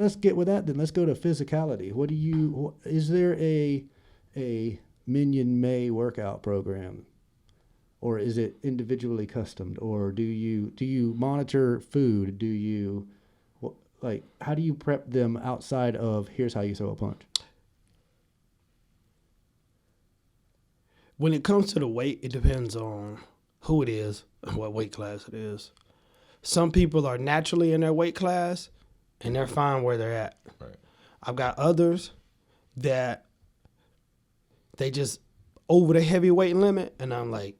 let's get with that then. Let's go to physicality. Is there a Minuen May workout program, or is it individually customed, or do you monitor food? How do you prep them outside of here's how you throw a punch? When it comes to the weight, it depends on who it is and what weight class it is. Some people are naturally in their weight class and they're fine where they're at. Right. I've got others that they just over the heavyweight limit, and I'm like,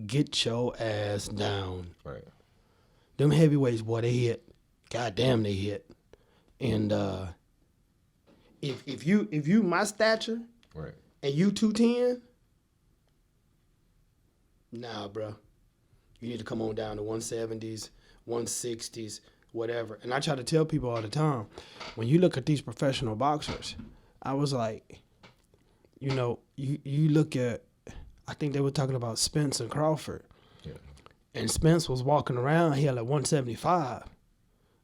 get your ass down. Right. Them heavyweights, boy, they hit. Goddamn, they hit. And if you my stature, Right. and you 210, nah, bro. You need to come on down to 170s, 160s, whatever. And I try to tell people all the time, when you look at these professional boxers, I was like, you look at, I think they were talking about Spence and Crawford. Yeah. And Spence was walking around here at 175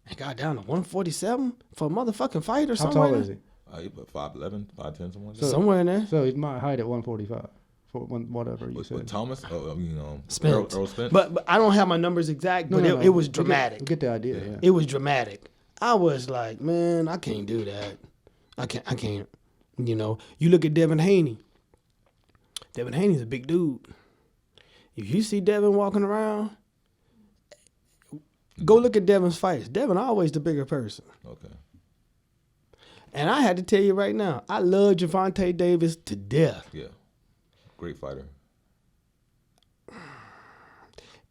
and got down to 147 for a motherfucking fight or something. How tall is he? He put 5'11", 5'10", something like that. Somewhere in there. So he's my height at 145. For whatever you said. With Thomas, Spence. Earl Spence. But I don't have my numbers exact, but it was dramatic. We get the idea, yeah. It was dramatic. I was like, man, I can't do that. I can't. You look at Devin Haney. Devin Haney's a big dude. If you see Devin walking around, go look at Devin's fights. Devin always the bigger person. Okay. And I had to tell you right now, I love Gervonta Davis to death. Yeah. Great fighter.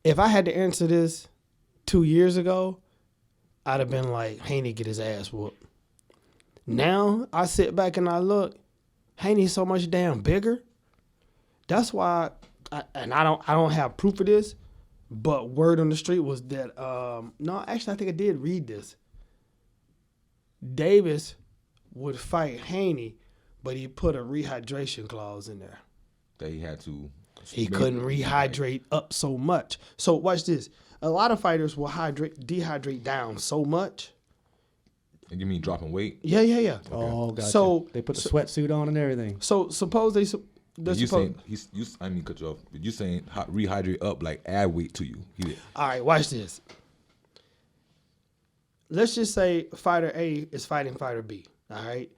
If I had to answer this 2 years ago, I'd have been like, Haney get his ass whooped. Now I sit back and I look, Haney's so much damn bigger. That's why, I don't have proof of this, but word on the street was that, no, actually I think I did read this. Davis would fight Haney, but he put a rehydration clause in there. That he had to. He couldn't rehydrate up so much. So watch this. A lot of fighters will dehydrate down so much. And you mean dropping weight? Yeah. Okay. Oh, gotcha. So they put the sweatsuit on and everything. So suppose You saying I mean cut you off. But you saying rehydrate up, like add weight to you? All right, watch this. Let's just say fighter A is fighting fighter B. All right,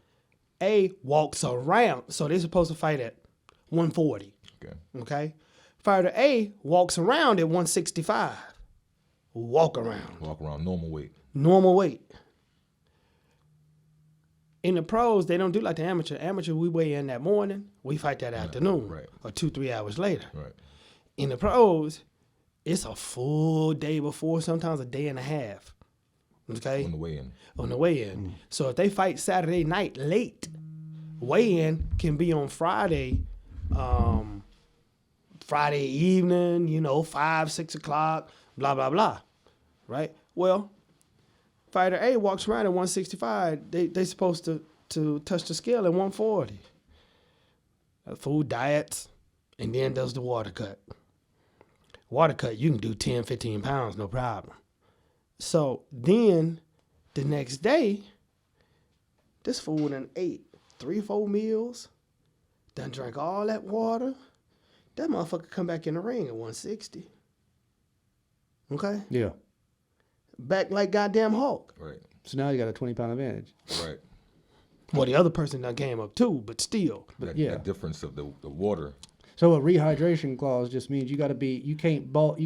A walks around, so they're supposed to fight at 140. Okay. Fighter A walks around at 165. Walk around. Normal weight. Normal weight. In the pros, they don't do like the amateur. Amateur, we weigh in that morning, we fight that afternoon, right. or 2-3 hours later. Right. In the pros, it's a full day before, sometimes a day and a half. Okay? On the weigh-in. On the weigh-in. So if they fight Saturday night late, weigh-in can be on Friday, Friday evening, 5, 6 o'clock, blah, blah, blah. Right? Well, fighter A walks around at 165. They supposed to touch the scale at 140. Food diets, and then does the water cut. Water cut, you can do 10, 15 pounds, no problem. So then the next day, this fool done ate 3-4 meals, done drank all that water. That motherfucker come back in the ring at 160. Okay? Yeah. Back like goddamn Hulk. Right. So now you got a 20-pound advantage. Right. Well, the other person done came up too, but still. That difference of the water. So a rehydration clause just means you can't bulk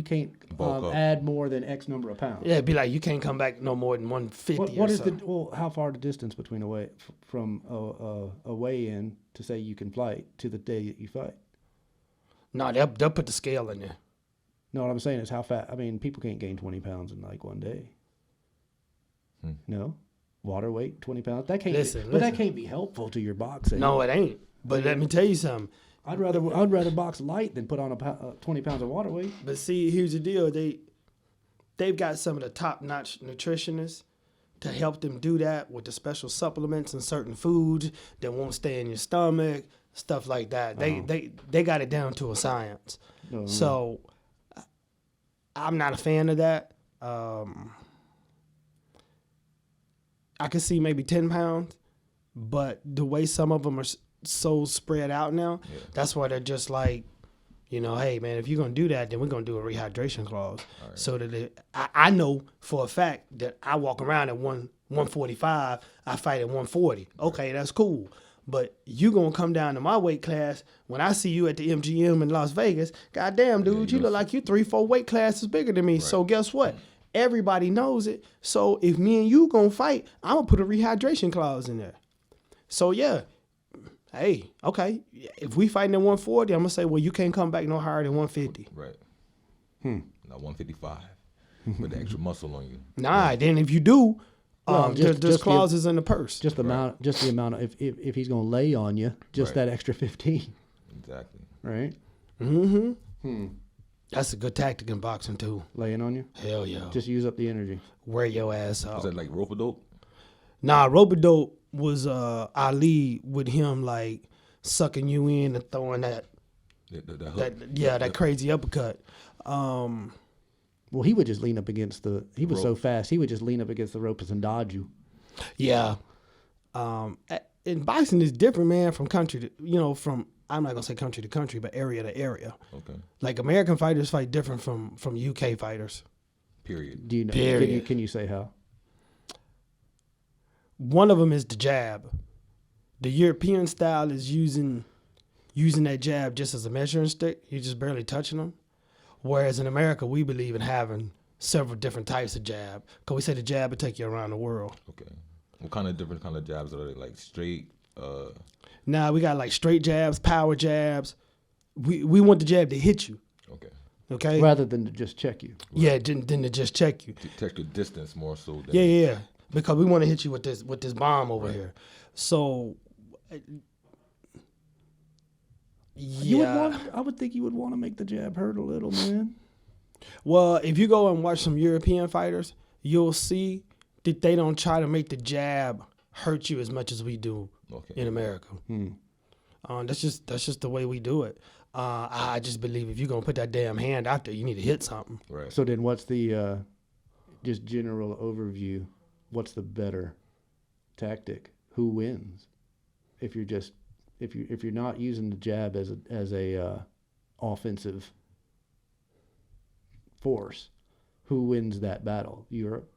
add more than X number of pounds. Yeah, it'd be like you can't come back no more than 150 What or is something. how far the distance between from a weigh-in to say you can fight to the day that you fight? No, they'll put the scale in there. No, what I'm saying is how fast. I mean, people can't gain 20 pounds in like one day. No, water weight 20 pounds. That can't. That can't be helpful to your boxing. No, it ain't. But let me tell you something. I'd rather box light than put on 20 pounds of water weight. But see, here's the deal. They've got some of the top-notch nutritionists to help them do that with the special supplements and certain foods that won't stay in your stomach, stuff like that. They got it down to a science. So I'm not a fan of that. I could see maybe 10 pounds, but the way some of them are so spread out now, that's why they're just like, you know, hey man, if you're gonna do that, then we're gonna do a rehydration clause, so that I know for a fact that I walk around at 145, I fight at 140. Okay, that's cool. But you gonna come down to my weight class when I see you at the MGM in Las Vegas? Goddamn, dude, you look like you 3-4 weight classes bigger than me. Right. So guess what? Everybody knows it. So if me and you gonna fight, I'm gonna put a rehydration clause in there. So yeah, hey, okay. If we fighting at 140, I'm gonna say, well, you can't come back no higher than 150. Right. Not 155 with the extra muscle on you. Nah, then if you do. There's clauses in the purse. Just the amount of if he's gonna lay on you, just that extra 15. Exactly. Right. That's a good tactic in boxing too. Laying on you. Hell yeah. Just use up the energy. Wear your ass out. Was that like rope-a-dope? Nah, rope-a-dope was Ali with him like sucking you in and throwing that crazy uppercut. Well, he would just lean up against he was so fast, he would just lean up against the ropes and dodge you. Yeah. And boxing is different, man, from country to, from, I'm not going to say country to country, but area to area. Okay. Like American fighters fight different from UK fighters. Period. Do you know? Period. Can you say how? One of them is the jab. The European style is using that jab just as a measuring stick. You're just barely touching them. Whereas in America, we believe in having several different types of jab. Because we say the jab would take you around the world. Okay. What kind of different kind of jabs are they? Like straight? Nah, we got like straight jabs, power jabs. We want the jab to hit you. Okay. Rather than to just check you. Right. Yeah, than to just check you. To check the distance more so. Than yeah. Because we want to hit you with this bomb over here. So... I would think you would want to make the jab hurt a little, man. Well, if you go and watch some European fighters, you'll see that they don't try to make the jab hurt you as much as we do in America. That's just the way we do it. I just believe if you're gonna put that damn hand out there, you need to hit something. Right. So then, what's the just general overview? What's the better tactic? Who wins? If you're not using the jab as a offensive force, who wins that battle? Europe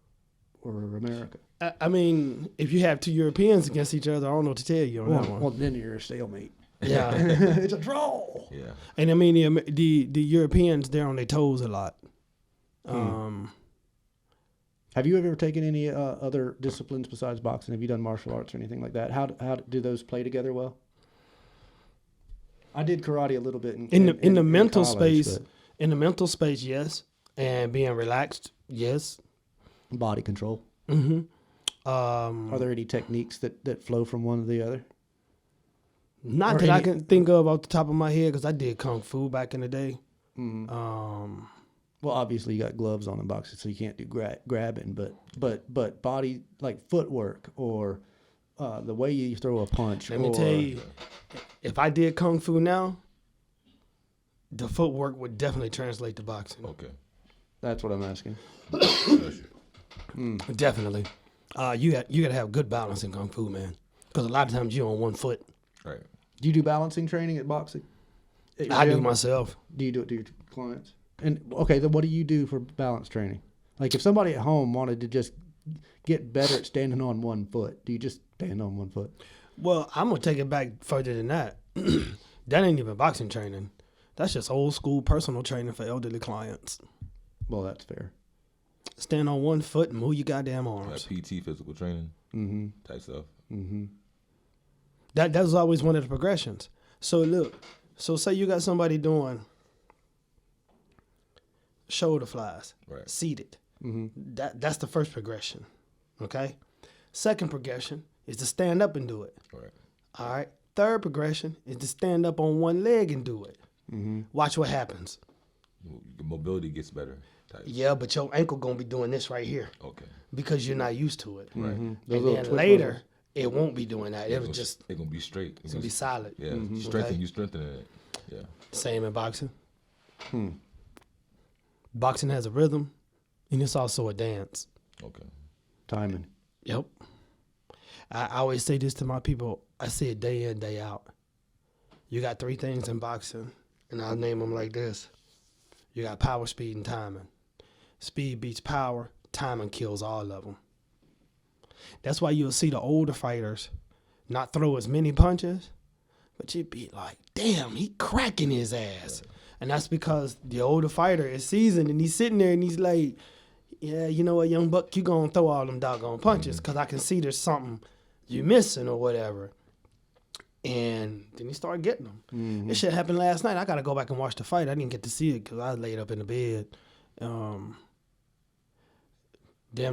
or America? I mean, if you have two Europeans against each other, I don't know what to tell you on that one. Well, then you're a stalemate. Yeah, it's a draw. Yeah, and I mean the Europeans, they're on their toes a lot. Have you ever taken any other disciplines besides boxing? Have you done martial arts or anything like that? How do those play together well? I did karate a little bit in the mental space. In the mental space, yes, and being relaxed, yes. Body control. Mm-hmm. Are there any techniques that flow from one to the other? Not that I can think of off the top of my head, because I did kung fu back in the day. Mm-hmm. Well, obviously you got gloves on in boxing, so you can't do grabbing, but body, like footwork or the way you throw a punch. Let me tell you, if I did kung fu now, the footwork would definitely translate to boxing. Okay, that's what I'm asking. Definitely, you got to have good balance in kung fu, man, because a lot of times you're on one foot. Right. Do you do balancing training at boxing? I do myself. Do you do it to your clients? And okay, then what do you do for balance training? Like if somebody at home wanted to just get better at standing on one foot, do you just stand on one foot? Well, I'm gonna take it back further than that. That ain't even boxing training. That's just old school personal training for elderly clients. Well, that's fair. Stand on one foot and move your goddamn arms. Like PT, physical training, type stuff. That was always one of the progressions. So look, say you got somebody doing shoulder flies, seated. That's the first progression. Okay. Second progression is to stand up and do it. All right. Third progression is to stand up on one leg and do it. Watch what happens. Your mobility gets better. Yeah, but your ankle gonna be doing this right here. Okay. Because you're not used to it. Right. And then later, it won't be doing that. It's gonna be straight. It's gonna be solid. Yeah. You strengthening it. Yeah. Same in boxing. Boxing has a rhythm, and it's also a dance. Okay. Timing. Yep. I always say this to my people. I say it day in, day out. You got 3 things in boxing, and I'll name them like this. You got power, speed, and timing. Speed beats power. Timing kills all of them. That's why you'll see the older fighters not throw as many punches, but you'd be like, damn, he cracking his ass. Right. And that's because the older fighter is seasoned, and he's sitting there, and he's like, yeah, you know what, young buck, you gonna throw all them doggone punches because I can see there's something you missing or whatever. And then he started getting them. Mm-hmm. This shit happened last night. I got to go back and watch the fight. I didn't get to see it because I laid up in the bed. Damn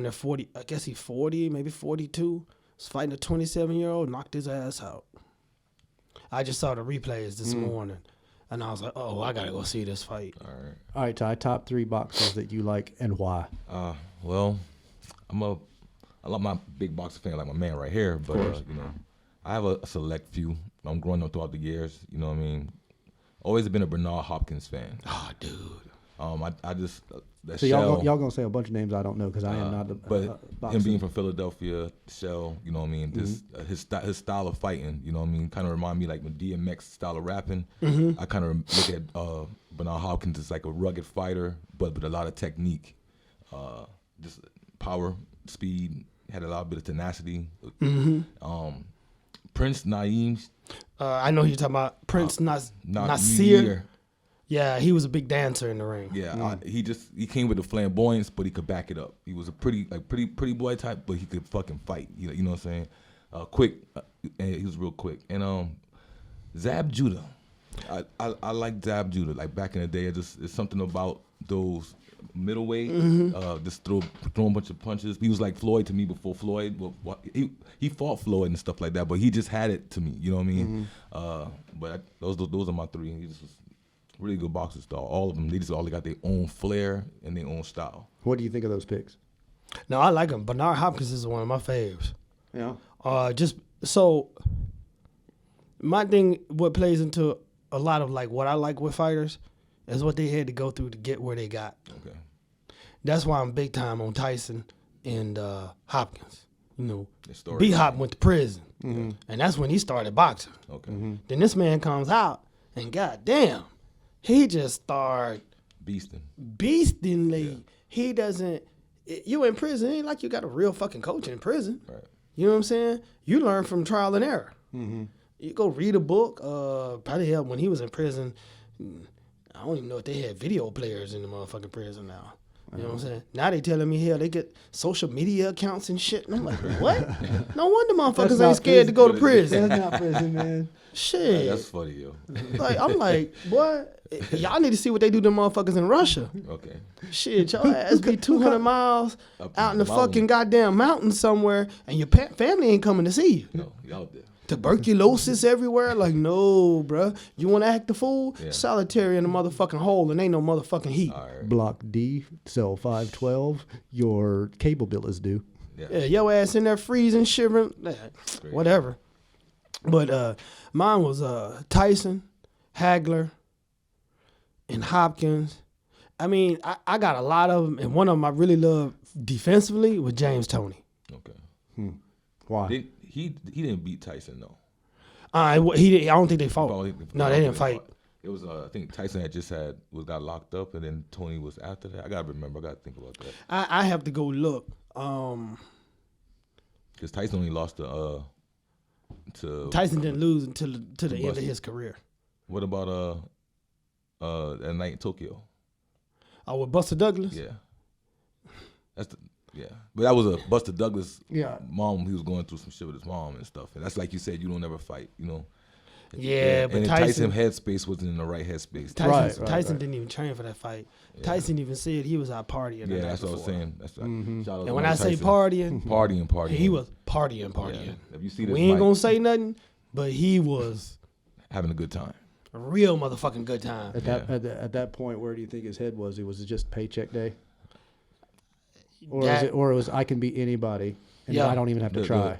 near 40. I guess he's 40, maybe 42. Was fighting a 27-year-old, knocked his ass out. I just saw the replays this morning. And I was like, oh, I got to go see this fight. All right, Ty, top 3 boxers that you like and why? Well, I love my big boxer fan, like my man right here. But, you know, I have a select few. I'm growing up throughout the years. You know what I mean? Always been a Bernard Hopkins fan. Oh, dude. I just so y'all gonna say a bunch of names I don't know because I am not a but him being from Philadelphia, Shell, you know what I mean. This his style of fighting, you know what I mean, kind of remind me like when DMX style of rapping. I kind of look at Bernard Hopkins as like a rugged fighter, but with a lot of technique, just power, speed, had a lot bit of tenacity. Prince Naeem. I know you're talking about Prince Nasir. Yeah, he was a big dancer in the ring. Yeah, he came with the flamboyance, but he could back it up. He was a pretty boy type, but he could fucking fight. You know what I'm saying? Quick, and he was real quick. And Zab Judah, I like Zab Judah. Like back in the day, it's something about those middleweight, just throw a bunch of punches. He was like Floyd to me before Floyd. Well, he fought Floyd and stuff like that, but he just had it to me. You know what I mean? But those are my 3. He just was really good boxers, though. All of them, they just all got their own flair and their own style. What do you think of those picks? No, I like them. Bernard Hopkins is one of my faves. Yeah. Just so my thing, what plays into a lot of like what I like with fighters is what they had to go through to get where they got. Okay. That's why I'm big time on Tyson and Hopkins. You know, B-Hop went to prison, and that's when he started boxing. Okay. Then this man comes out, and goddamn, he just started beastingly. Yeah. He doesn't. You in prison, it ain't like you got a real fucking coach in prison. Right. You know what I'm saying? You learn from trial and error. You go read a book. Probably when he was in prison, I don't even know if they had video players in the motherfucking prison now. You know what I'm saying? Now they telling me, hell, they get social media accounts and shit. And I'm like, what? No wonder motherfuckers ain't scared to go to prison. That's not prison, man. Shit. That's funny, yo. Like, I'm like, boy, y'all need to see what they do to them motherfuckers in Russia. Okay. Shit, your ass be 200 miles out in the fucking goddamn mountains somewhere, and your family ain't coming to see you. No, y'all there. Tuberculosis everywhere. Like, no, bruh. You want to act the fool? Yeah. Solitary in a motherfucking hole and ain't no motherfucking heat. Right. Block D, cell 512. Your cable bill is due. Yeah, your ass in there freezing, shivering, whatever. But mine was Tyson, Hagler, and Hopkins. I mean, I got a lot of them, and one of them I really love defensively was James Toney. Okay. Why? He didn't beat Tyson though. I don't think they fought. No, they didn't fight. It was I think Tyson got locked up, and then Tony was after that. I gotta think about that. I have to go look. Because Tyson only lost to Tyson didn't lose until the end of his career. What about that night in Tokyo? With Buster Douglas? Yeah. But that was a Buster Douglas mom. He was going through some shit with his mom and stuff. And that's like you said, you don't ever fight, you know. Yeah, but and Tyson headspace wasn't in the right headspace. Tyson didn't even train for that fight. Yeah. Tyson even said he was out partying. Yeah, that's what I was saying. That's and when I say partying, he was partying. Yeah. If you see this, we ain't gonna say nothing, but he was having a good time. A real motherfucking good time. At that point, where do you think his head was? It was just paycheck day. Or it was I can beat anybody and I don't even have to try.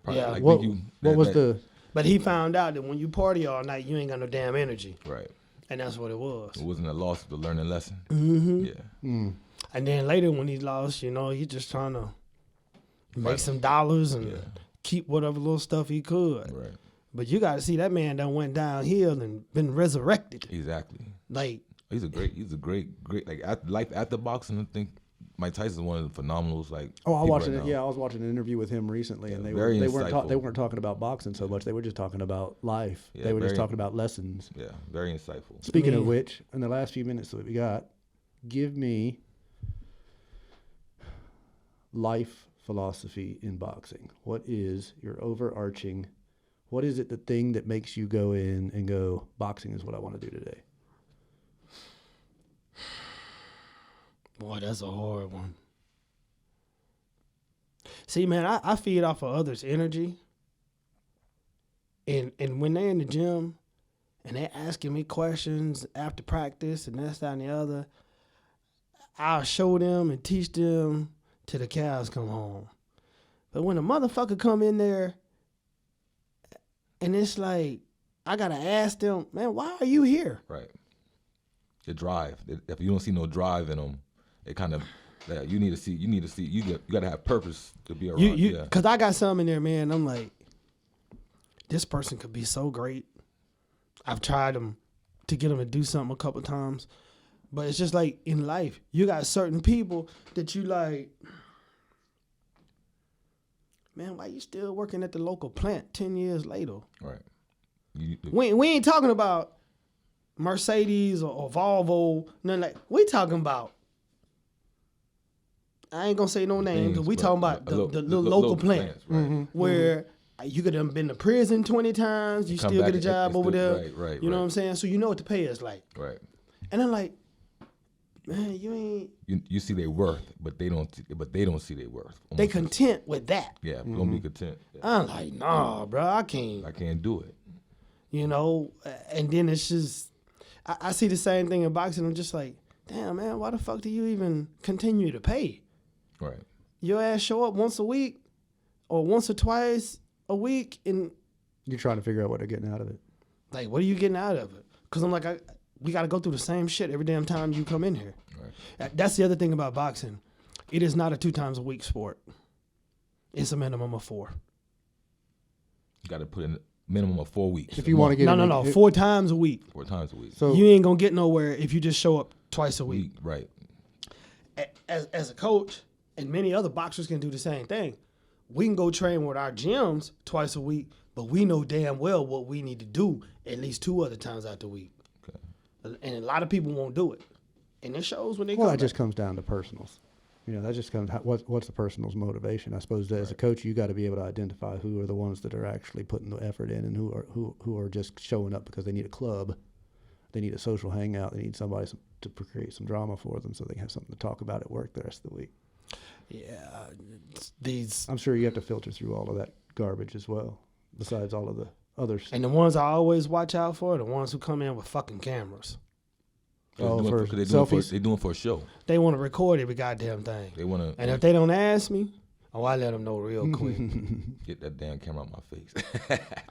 Like what was the? But he found out that when you party all night, you ain't got no damn energy. Right. And that's what it was. It wasn't a loss, it was a learning lesson. Mm-hmm. Yeah. Mm. And then later when he lost, you know, he just trying to make some dollars and keep whatever little stuff he could. Right. But you got to see that man done went downhill and been resurrected. Exactly. Like, he's a great like life after boxing. I think Mike Tyson's one of the phenomenals. Like, Oh, I people watched right it. now. Yeah, I was watching an interview with him recently, and very they weren't insightful. talking about boxing so much. They were just talking about life. Yeah, they were just very- talking about lessons. Yeah, very insightful. Speaking of Man. which, in the last few minutes that we got, give me life philosophy in boxing. What is your overarching? What is it the thing that makes you go in and go, boxing is what I want to do today? boy, that's a hard one. See, man, I feed off of others' energy. And when they're in the gym and they're asking me questions after practice and this, that, and the other, I'll show them and teach them till the cows come home. But when a motherfucker come in there and it's like, I got to ask them, man, why are you here? Right. The drive. If you don't see no drive in them, it kind of you need to see. You got to have purpose to be around. Yeah. Cause I got some in there, man. I'm like, this person could be so great. I've tried to get them to do something a couple times, but it's just like in life, you got certain people that you like. Man, why you still working at the local plant 10 years later? Right. We ain't talking about Mercedes or Volvo, nothing like. We talking about. I ain't gonna say no names. We talking about the local plant right. where you could have been to prison 20 times. You Come still back get a job over there. Right. You know what I'm saying? So you know what the pay is like. Right. And I'm like, man, you ain't. You see their worth, but they don't see their worth. They content with that. Yeah, don't be content. Yeah. I'm like, nah, bro, I can't. I can't do it. You know, and then it's just, I see the same thing in boxing. I'm just like, damn, man, why the fuck do you even continue to pay? Right. Your ass show up once a week or once or twice a week, and You're trying to figure out what they're getting out of it. like, what are you getting out of it? Because I'm like, we got to go through the same shit every damn time you come in here. Right. That's the other thing about boxing. It is not a 2 times a week sport. It's a minimum of 4. You got to put in a minimum of 4 weeks. If you want to get No, 4 times a week. 4 times a week. So You ain't going to get nowhere if you just show up twice a week. Right. As a coach, and many other boxers can do the same thing. We can go train with our gyms twice a week, but we know damn well what we need to do at least 2 other times out the week. Okay. And a lot of people won't do it. And it shows when they well, come that just back. comes down to personals. You know, that just comes. What's the personal's motivation? I suppose that as a coach, you got to be able to identify who are the ones that are actually putting the effort in, and who are just showing up because they need a club, they need a social hangout, they need somebody to create some drama for them, so they can have something to talk about at work the rest of the week. Yeah, these I'm sure you have to filter through all of that garbage as well, besides all of the others. and the ones I always watch out for are the ones who come in with fucking cameras. Oh, for They're selfies? doing it for a show. They want to record every goddamn thing. They want And to if they don't ask me, I let them know real quick. get that damn camera out my face.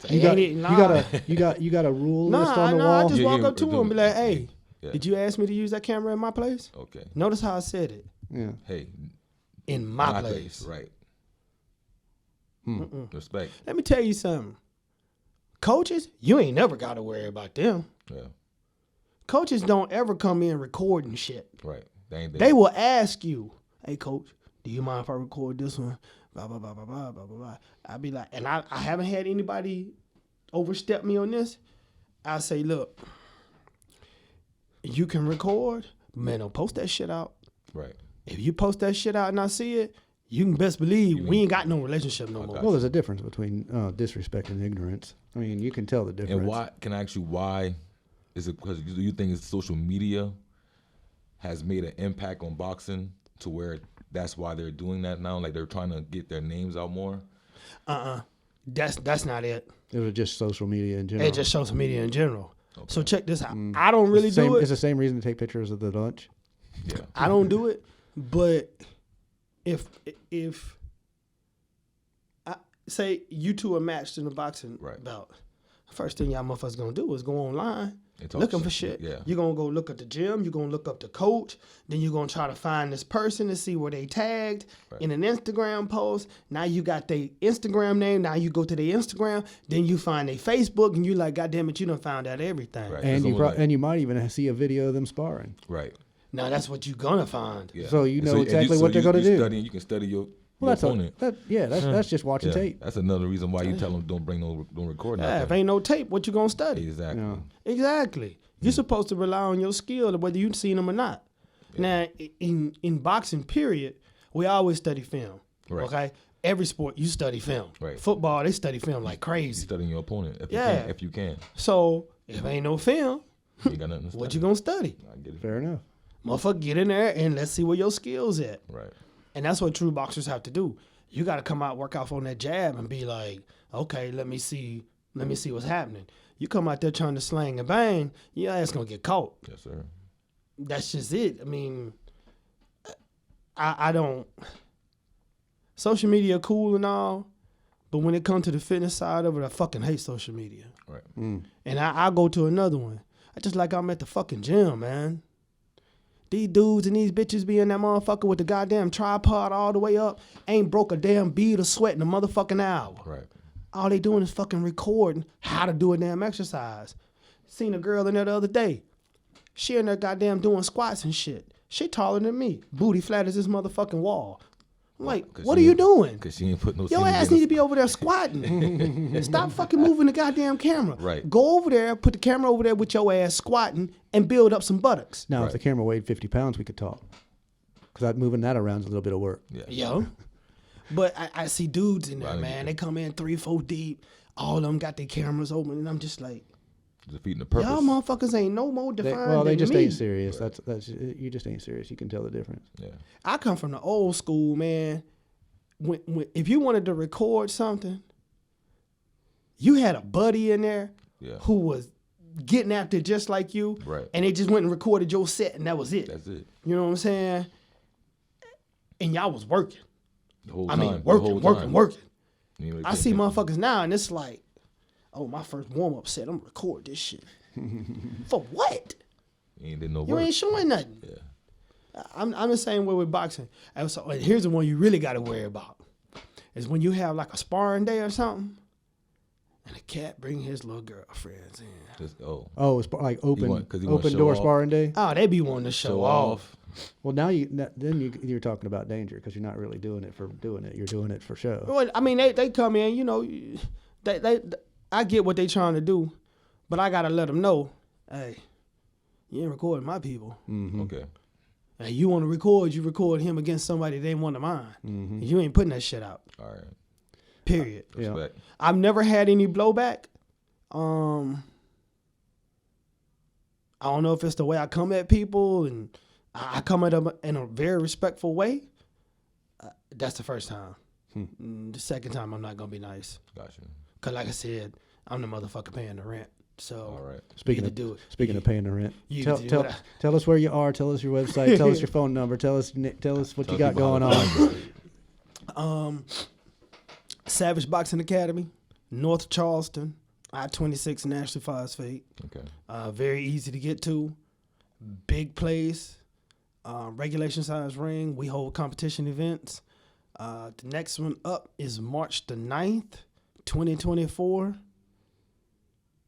You got a rule list on the I wall. just Yeah, walk yeah, up to do them and be it. like, hey, Yeah. did you ask me to use that camera in my place? Okay. Notice how I said it. Yeah. Hey, In my place. Right. Mm-mm. Respect. Let me tell you something. Coaches, you ain't never got to worry about them. Yeah. Coaches don't ever come in recording shit. Right. They will ask you, hey, coach, do you mind if I record this one? Blah, blah, blah, blah, blah, blah, blah, blah. I'll be like, and I haven't had anybody overstep me on this. I say, look, you can record, man, don't post that shit out. Right. If you post that shit out and I see it, you can best believe we ain't got no relationship no more. Well, there's a difference between disrespect and ignorance. I mean, you can tell the difference. And why? Can I ask you why? Is it because you think it's social media has made an impact on boxing to where that's why they're doing that now? Like they're trying to get their names out more? That's not it. It was just social media in general. It just social media in general. Okay. So check this out. I don't really do it. It's the same reason to take pictures of the lunch. Yeah. I don't do it, but if I say you two are matched in a boxing Right. bout, First thing y'all motherfuckers gonna do is go online And talk looking shit. for shit. Yeah. You're gonna go look at the gym. You're gonna look up the coach. Then you're gonna try to find this person to see where they tagged in an Instagram post. Now you got their Instagram name. Now you go to their Instagram. Then you find their Facebook, and you like, God damn it, you done found out everything. Right. And It's you almost like- and you might even see a video of them sparring. Right. Now that's what you're gonna find. Yeah. So you And know and exactly what they're gonna do. Studying, you can study your Well, opponent. That's just watching Yeah. tape. That's another reason why you tell them don't record Yeah, if nothing. ain't no tape, what you gonna study? Exactly. Yeah. Exactly. You're supposed to rely on your skill, whether you've seen them or not. Now, in boxing, period, we always study film. Right. Okay, every sport you study film. Right. Football, they study film like You crazy. studying your opponent if Yeah. you can. If you can. So if ain't no film, You ain't got nothing to what study. you gonna study? I get it. Fair enough. Motherfucker, get in there and let's see where your skills at. Right. And that's what true boxers have to do. You got to come out, work out on that jab, and be like, okay, let me see what's happening. You come out there trying to slang and bang, your ass gonna get caught. Yes, sir. That's just it. I mean, I don't. Social media cool and all, but when it comes to the fitness side of it, I fucking hate social media. Right. And I go to another one. I just like I'm at the fucking gym, man. These dudes and these bitches be in that motherfucker with the goddamn tripod all the way up, ain't broke a damn bead of sweat in a motherfucking hour. Right. All they doing is fucking recording how to do a damn exercise. Seen a girl in there the other day. She in there goddamn doing squats and shit. She taller than me. Booty flat as this motherfucking wall. I'm like, 'Cause what she are you ain't- doing? Cause she ain't put no. Your ass need to be over there squatting. Stop fucking moving the goddamn camera. Right. Go over there, put the camera over there with your ass squatting, and build up some buttocks. Now, if Right. the camera weighed 50 pounds, we could talk. Because moving that around is a little bit of work. Yeah. Yo. But I see dudes in there, Right. man. They come in 3-4 deep. All of them got their cameras open, and I'm just like, Defeating the purpose. y'all motherfuckers ain't no more They, defined well, they than just me. ain't serious. That's you just ain't serious. You can tell the difference. Yeah. I come from the old school, man. When if you wanted to record something, you had a buddy in there Yeah. who was getting after it just like you, Right. and they just went and recorded your set, and that was it. That's it. You know what I'm saying? And y'all was working. The whole I time. mean, the working. whole time. You know, I see motherfuckers now, and it's like, oh, my first warm up set, I'm gonna record this shit. For what? You ain't did no You work. ain't showing nothing. Yeah. I'm the same way with boxing. And so and here's the one you really got to worry about is when you have like a sparring day or something, and a cat bring his little girlfriends in. Just Oh, it's like open want- 'cause he wanna open show door off. sparring day. Oh, they be wanting to show off. Well, now you're talking about danger because you're not really doing it for doing it. You're doing it for show. Well, I mean, they come in, you know, I get what they trying to do, but I gotta let them know, hey, you ain't recording my people. Okay. And you want to record, you record him against somebody that ain't one of mine. You ain't putting that shit out. All right. Period. Yeah. Respect. I've never had any blowback. I don't know if it's the way I come at people, and I come at them in a very respectful way. That's the first time. The second time, I'm not gonna be nice. Gotcha. Cause like I said, I'm the motherfucker paying the rent. So All right. Speaking you of either do it. Speaking of paying the rent, You tell do tell, what I- tell us where you are. Tell us your website. Tell us your phone number. Tell us what Tell you got people how going to on. find you. Savage Boxing Academy, North Charleston, I-26 National Phosphate. Okay. Very easy to get to. Big place. Regulation size ring. We hold competition events. The next one up is March the 9th, 2024.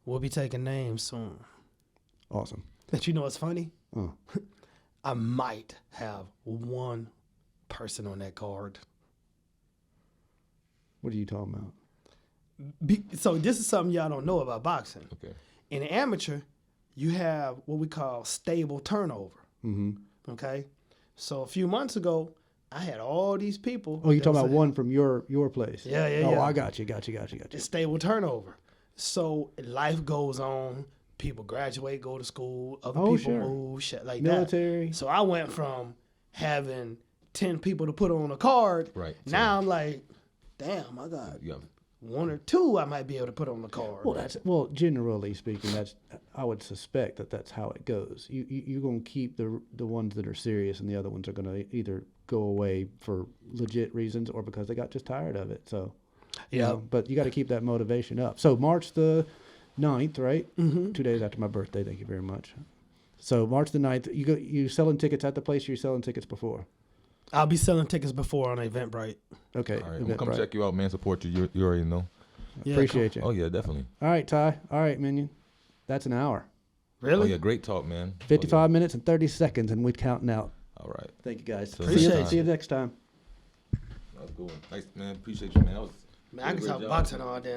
We'll be taking names soon. Awesome. But you know what's funny? Oh. I might have one person on that card. What are you talking about? So this is something y'all don't know about boxing. Okay. In amateur, you have what we call stable turnover. Okay? So a few months ago, I had all these people. Oh, you're that talking was about one from your place. Yeah, Oh, yeah. I got you. It's stable turnover. So life goes on. People graduate, go to school. Other Oh, people sure. move, shit like Military. that. So I went from having 10 people to put on a card. Right. Now I'm like, damn, I got Yeah. one or two I might be able to put on the card. Well, generally speaking, I would suspect that's how it goes. You're gonna keep the ones that are serious, and the other ones are gonna either go away for legit reasons or because they got just tired of it. So, you Yeah. know, but you got to keep that motivation up. So March the 9th, right? Mm-hmm. 2 days after my birthday. Thank you very much. So March the 9th, you selling tickets at the place, or you selling tickets before? I'll be selling tickets before on Eventbrite. Okay. All right, I'm gonna come check you out, man. Support you. You already know. Yeah, Appreciate you. Oh yeah, definitely. All right, Ty. All right, Minion. That's an hour. Really? Oh yeah, great talk, man. 55 minutes and 30 seconds, and we're counting out. All right. Thank you, guys. Appreciate See you next time. That was cool. Nice, man. Appreciate you, man. Man, I can talk boxing all damn.